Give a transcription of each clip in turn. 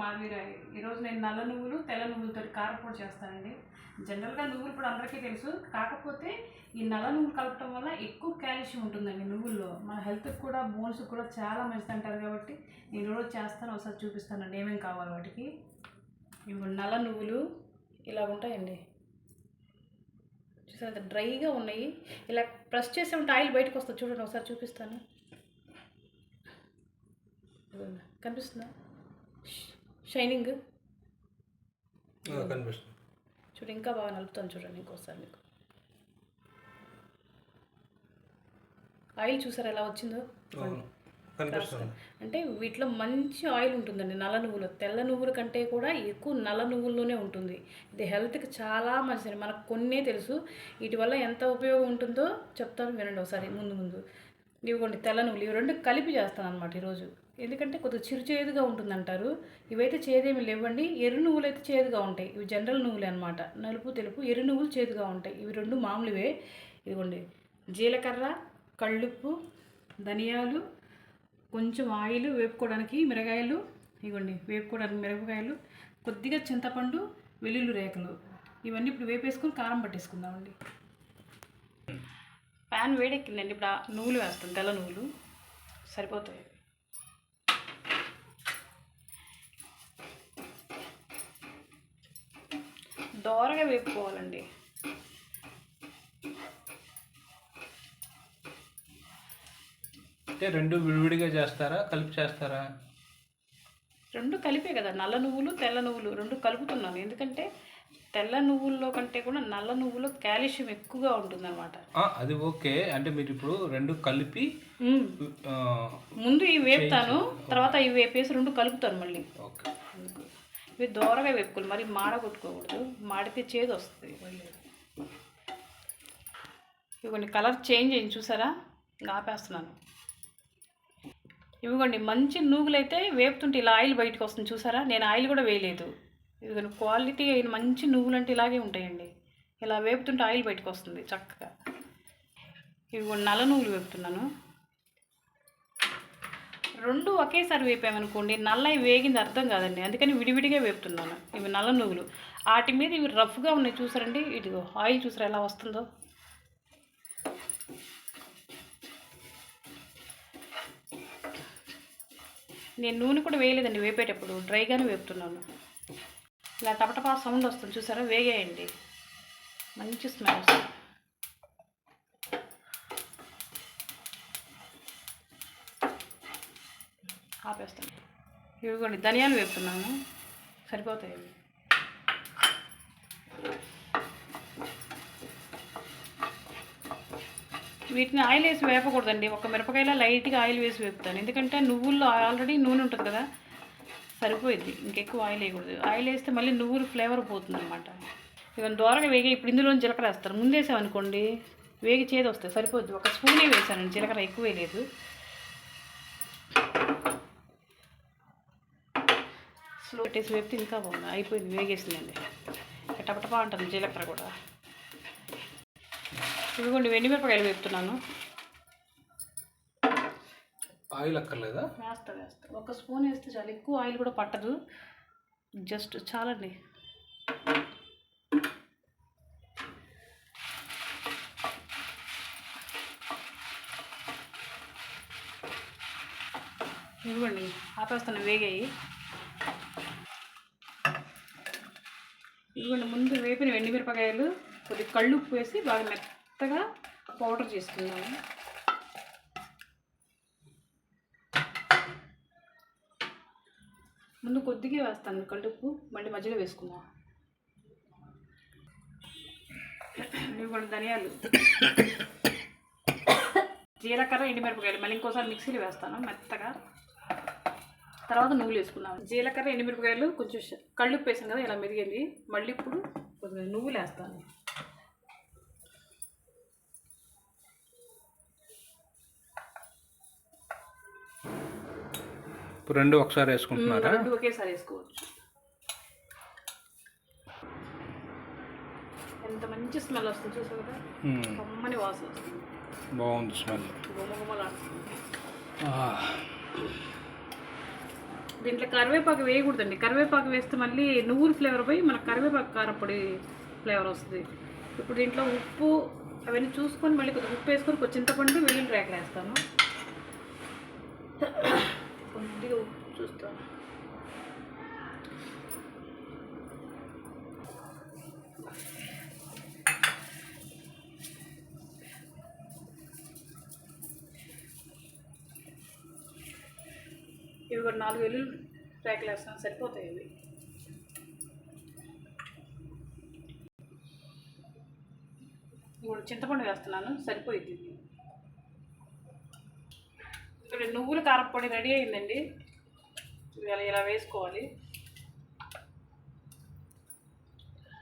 మాధవీరాయ్. ఈరోజు నేను నల్ల నువ్వులు తెల్ల నువ్వులతో కారపొడి చేస్తానండి. జనరల్గా నువ్వులు ఇప్పుడు అందరికీ తెలుసు, కాకపోతే ఈ నల్ల నువ్వులు కలపటం వల్ల ఎక్కువ కాల్షియం ఉంటుందండి నువ్వుల్లో. మన హెల్త్కి కూడా బోన్స్కి కూడా చాలా మంచిది అంటారు కాబట్టి నేను రోజు చేస్తాను. ఒకసారి చూపిస్తానండి ఏమేమి కావాలి వాటికి. ఇప్పుడు నల్ల నువ్వులు ఇలా ఉంటాయండి, చూసారు డ్రైగా ఉన్నాయి. ఇలా ప్రెస్ చేసే ఉంటే ఆయిల్ బయటకు వస్తుంది, చూడండి ఒకసారి చూపిస్తాను. కనిపిస్తుందా షైనింగ్? కనిపిస్తుంది. చూడు ఇంకా బాగా నలుపుతాను, చూడండి ఇంకోసారి. మీకు ఆయిల్ చూసారా ఎలా వచ్చిందో? అంటే వీటిలో మంచి ఆయిల్ ఉంటుందండి నల్ల నువ్వులు. తెల్ల నువ్వుల కంటే కూడా ఎక్కువ నల్ల నువ్వుల్లోనే ఉంటుంది. ఇది హెల్త్కి చాలా మంచిది. మనకు కొన్నే తెలుసు, వీటి వల్ల ఎంత ఉపయోగం ఉంటుందో చెప్తాను, వినండి ఒకసారి. ముందు ఇవ్వండి తెల్ల నువ్వులు, ఇవి రెండు కలిపి చేస్తాను అనమాట ఈరోజు. ఎందుకంటే కొద్దిగా చిరుచేదుగా ఉంటుందంటారు. ఇవైతే చేదేమి లేవండి. ఎర్ర నువ్వులు అయితే చేదుగా ఉంటాయి. ఇవి జనరల్ నువ్వులే అనమాట, నలుపు తెలుపు. ఎర్ర నువ్వులు చేదుగా ఉంటాయి, ఇవి రెండు మామూలువే. ఇదిగోండి జీలకర్ర, కళ్ళుప్పు, ధనియాలు, కొంచెం ఆయిల్ వేపుకోవడానికి మిరగాయలు, ఇవ్వండి వేపుకోవడానికి మిరపకాయలు, కొద్దిగా చింతపండు, వెల్లుల్లి రేఖలు. ఇవన్నీ ఇప్పుడు వేపేసుకొని కారం పట్టేసుకుందామండి. ప్యాన్ వేడెక్కిందండి. ఇప్పుడు ఆ నువ్వులు వేస్తాం, తెల్ల నువ్వులు సరిపోతాయి. దోరగా వేపుకోవాలండి. అంటే రెండు విడివిడిగా చేస్తారా, కలిపి చేస్తారా? రెండు కలిపే కదా, నల్ల నువ్వులు తెల్ల నువ్వులు రెండు కలుపుతున్నాను. ఎందుకంటే తెల్ల నువ్వుల్లో కంటే కూడా నల్ల నువ్వులో కాల్షియం ఎక్కువగా ఉంటుంది అనమాట. అది ఓకే. అంటే మీరు ఇప్పుడు రెండు కలిపి ముందు ఇవి వేపుతాను, తర్వాత ఇవి వేపేసి రెండు కలుపుతాను మళ్ళీ. ఓకే. ఇవి దోరగా వేపుకోవాలి, మరి మాడగొట్టుకోకూడదు, మాడితే చేదు వస్తుంది మళ్ళీ. ఇవ్వండి కలర్ చేంజ్ అయింది చూసారా, ఆపేస్తున్నాను. ఇవ్వండి మంచి నువ్వులు అయితే వేపుతుంటే ఇలా ఆయిల్ బయటకు వస్తుంది చూసారా. నేను ఆయిల్ కూడా వేయలేదు. ఇదిగోండి క్వాలిటీ అయిన మంచి నువ్వులు అంటే ఇలాగే ఉంటాయండి. ఇలా వేపుతుంటే ఆయిల్ బయటకు వస్తుంది చక్కగా. ఇవి నల్ల నువ్వులు వేపుతున్నాను. రెండు ఒకేసారి వేపామనుకోండి నల్లవి వేగింది అర్థం కాదండి, అందుకని విడివిడిగా వేపుతున్నాను. ఇవి నల్ల నువ్వులు, వాటి మీద ఇవి రఫ్గా ఉన్నాయి చూసారండి. ఇదిగో ఆయిల్ చూసారా ఎలా వస్తుందో. నేను నూనె కూడా వేయలేదండి వేపేటప్పుడు, డ్రైగానే వేపుతున్నాను. ఇలా టపటపా సౌండ్ వస్తుంది చూసారా, వేగేయండి, మంచి స్మెల్ వస్తుంది. ఆపేస్తాను. ఇవిగోండి ధనియాలు వేపుతున్నాను, సరిపోతాయి అవి. వీటిని ఆయిల్ వేసి వేపకూడదండి, ఒక మిరపకాయలో లైట్గా ఆయిల్ వేసి వేపుతాను. ఎందుకంటే నువ్వుల్లో ఆల్రెడీ నూనె ఉంటుంది కదా, సరిపోయింది, ఇంకెక్కువ ఆయిల్ వేయకూడదు. ఆయిల్ వేస్తే మళ్ళీ నువ్వులు ఫ్లేవర్ పోతుంది అనమాట. ఇక దోరగా వేగే ఇప్పుడు ఇందులో జీలకర్ర వేస్తారు. ముందేసామనుకోండి వేగి చేదు వస్తాయి, సరిపోద్ది. ఒక స్పూనే వేసానండి జీలకర్ర, ఎక్కువ వేయలేదు. స్లో పెట్టేసి వేపితే ఇంకా బాగుంది. అయిపోయింది, వేగేసిందండి. టపటపా ఉంటుంది జీలకర్ర కూడా. ఇదిగోండి ఎండుమిరపకాయలు వేపుతున్నాను. ఆయిల్ అక్కర్లేదా? వేస్తా. ఒక స్పూన్ వేస్తే చాలు, ఎక్కువ ఆయిల్ కూడా పట్టదు, జస్ట్ చాలండి. ఇవ్వండి ఆపేస్తాను, వేగాయి. ఇవ్వండి ముందు వేపిన ఎండుమిరపకాయలు కొద్దిగా కళ్ళు ఉప్పు వేసి బాగా మెత్తగా పౌడర్ చేసుకున్నాము. ముందు కొద్దిగా వేస్తాను కళ్ళుప్పు, మళ్ళీ మధ్యలో వేసుకుందాం. ఇవ్వండి ధనియాలు, జీలకర్ర, ఎండుమిరపకాయలు మళ్ళీ ఇంకోసారి మిక్సీలో వేస్తాను మెత్తగా. తర్వాత నువ్వులు వేసుకున్నాము. జీలకర్ర, ఎండుమిరపకాయలు, కొంచెం కళ్ళుప్పు వేసాను కదా ఇలా మెరిగింది. మళ్ళీ ఇప్పుడు కొద్దిగా నువ్వులు వేస్తాను. ఇప్పుడు రెండు ఒకసారి వేసుకుంటున్నారా? రెండు ఒకేసారి వేసుకోవచ్చు. ఎంత మంచి స్మెల్ వస్తుంది చూసారు కదా, కమ్మని వాసన వస్తుంది, బాగుంది స్మెల్. గుమగుమలాడుతుంది. దీంట్లో కరివేపాకు వేయకూడదండి. కరివేపాకు వేస్తే మళ్ళీ నువ్వుల ఫ్లేవర్ పోయి మనకు కరివేపాకు కారపొడి ఫ్లేవర్ వస్తుంది. ఇప్పుడు దీంట్లో ఉప్పు అవన్నీ చూసుకొని మళ్ళీ కొద్దిగా ఉప్పు వేసుకొని కొంచెం చింతపండు వెల్లుల్లి రేకలు వేస్తాను. కొద్దిగా ఉప్పు చూస్తాను. ఇవి కూడా 4 వెల్లుల్లి రేకలు వేస్తాను, సరిపోతాయి ఇవి. ఇప్పుడు చింతపండు వేస్తున్నాను, సరిపోయింది ఇది. ఇక్కడ నువ్వుల కారపొడి రెడీ అయిందండి. ఇలా వేసుకోవాలి.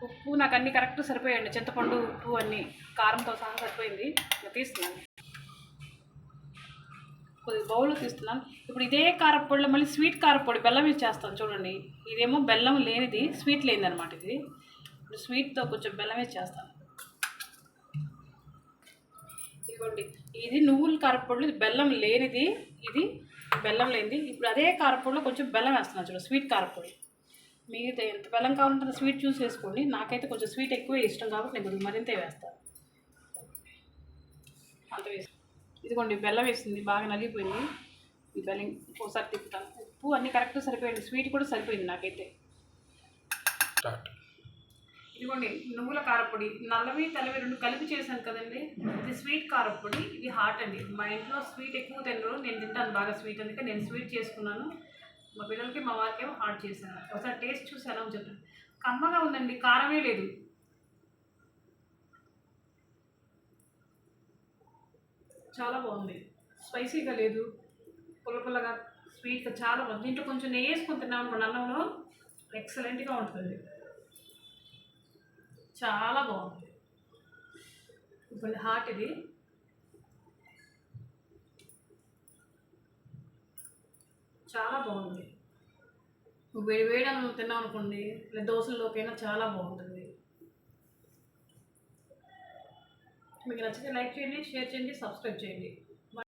ఉప్పు నాకు అన్నీ కరెక్ట్ సరిపోయండి. చింతపండు ఉప్పు అన్నీ కారంతో సహా సరిపోయింది. తీస్తున్నాను, కొద్దిగా బౌల్లో తీస్తున్నాను. ఇప్పుడు ఇదే కారపొడిలో మళ్ళీ స్వీట్ కారపొడి బెల్లం వేసేస్తాను చూడండి. ఇదేమో బెల్లం లేనిది, స్వీట్ లేనిది అనమాట ఇది. ఇప్పుడు స్వీట్తో కొంచెం బెల్లం వేసేస్తాను. ఇదిగోండి, ఇది నువ్వుల కారపొడి, ఇది బెల్లం లేనిది, ఇది బెల్లం లేనిది. ఇప్పుడు అదే కారపొడిలో కొంచెం బెల్లం వేస్తున్నాను చూడండి, స్వీట్ కారపొడి. మీకు ఎంత బెల్లం కావాలంటే స్వీట్ చూసి వేసుకోండి. నాకైతే కొంచెం స్వీట్ ఎక్కువ ఇష్టం కాబట్టి నేను కొద్దిగా మరింత వేస్తాను. అంత వేసి ఇదిగోండి బెల్లం వేసింది, బాగా నలిగిపోయింది. ఈ బెల్లం ఒకసారి తిప్పుతాను. ఉప్పు అన్నీ కరెక్ట్ సరిపోయింది, స్వీట్ కూడా సరిపోయింది నాకైతే. ఇదిగోండి నువ్వుల కారపొడి, నల్లవి తెల్లవి 2 కలిపి చేశాను కదండి. ఇది స్వీట్ కారపొడి, ఇది హాట్ అండి. మా ఇంట్లో స్వీట్ ఎక్కువ తినరు, నేను తింటాను బాగా స్వీట్, అందుకే నేను స్వీట్ చేసుకున్నాను. మా పిల్లలకి మా వారికేమో హాట్ చేశాను. ఒకసారి టేస్ట్ చూసి ఎలా చెప్పండి. కమ్మగా ఉందండి, కారమే లేదు. చాలా బాగుంది, స్పైసీగా లేదు, పుల్లపుల్లగా స్వీట్గా చాలా బాగుంది. దీంట్లో కొంచెం నెయ్యి వేసుకొని తిన్నాం అనుకోండి అన్నంలో, ఎక్సలెంట్గా ఉంటుంది. చాలా బాగుంది. ఇప్పుడు హాట్ ఇది. చాలా బాగుంది. వేడి వేడి అన్నం తిన్నాం అనుకోండి, లేదా దోశల్లోకైనా చాలా బాగుంటుంది. మీకు నచ్చితే లైక్ చేయండి, షేర్ చేయండి, సబ్స్క్రైబ్ చేయండి.